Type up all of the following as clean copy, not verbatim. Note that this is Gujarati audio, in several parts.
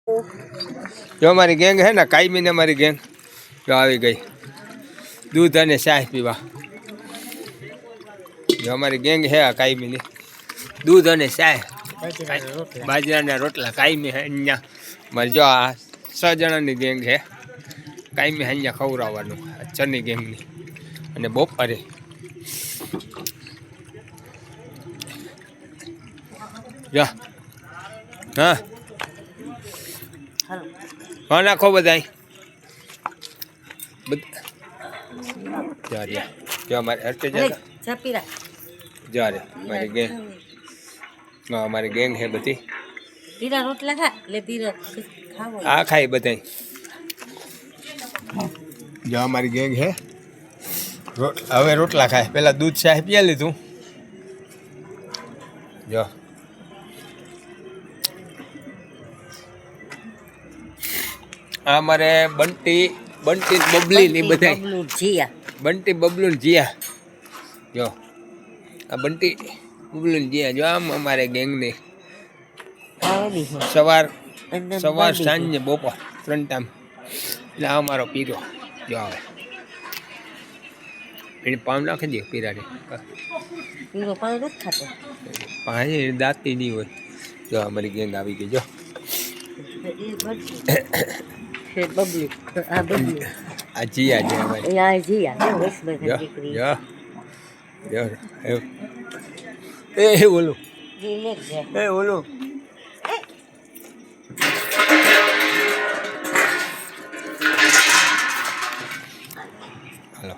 जो हमारी गैंग है ना कायमी ने हमारी गैंग जो आई गई दूध અને ચાય પીવા जो हमारी गैंग है कायमी ની दूध અને ચાય બાજરાના રોટલા કાયમી હે અહીંયા મારી જો આ 6 જણાની ગેંગ હે કાયમી અહીંયા ખવડાવવાનું ચની ગેંગની અને બપોરે જા હા હા નાખો બધાય जो हमारे हटते जाता जा रहे हमारी गैंग हमारी गैंग है बती पीरा रोटला खा ले पीरा खाओ आ खाई बताई जो हमारी गैंग है हवे रोटला खाए पहला दूध चाय पिया लीधु जो हमारे बंटी बंटी बबली नहीं बताई जिया बंटी बबलू जिया जो आ बंटी बबलू जिया जो आम हमारे गैंग ने सवार सवार सांज बपोर 3 टाइम એટલે આ મારો પીરો જો આવે એને પામ નાખી દે પીરાને પીરો પામ નથી ખાતો પાણી દાંતી નહીં હોય જો અમારી ગેંગ આવી ગઈ જો બબલી આ બબલી આ જીયા છે અમારી આ જીયા બસ બસ દીકરી જો જો એ બોલો રિલેક્સ છે એ બોલો हेलो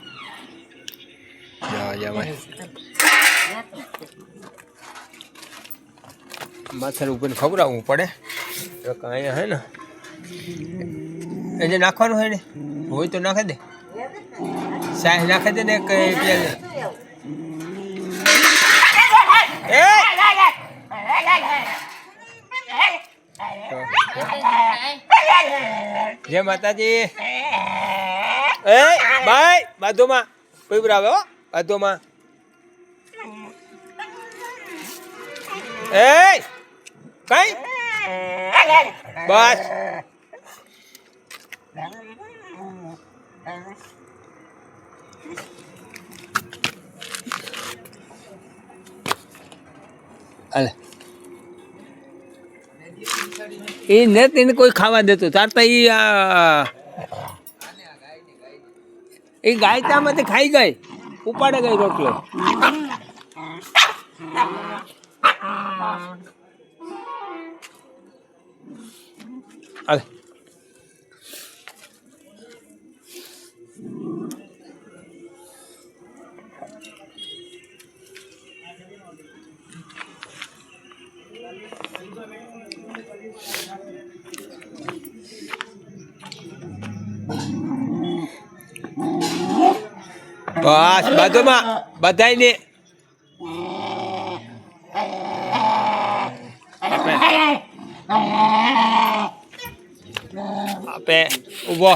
जा जा भाई माथर ऊपर खबरावू पड़े तो कहीं है ना એને નાખવાનું હોય ને હોય તો નાખી દે સાહ નાખી દે ને કઈ પેલે જય માતાજી એ બાય બાધોમાં પીવરાવે હો બાધોમાં એ કઈ બસ અલે એ નથી એને કોઈ ખાવા દેતું તાર તો એ ગાય તામાંથી ખાઈ ગઈ ઉપાડે ગઈ રોટલો અલે બસ બાજુમાં બધાયને આપે ઊભો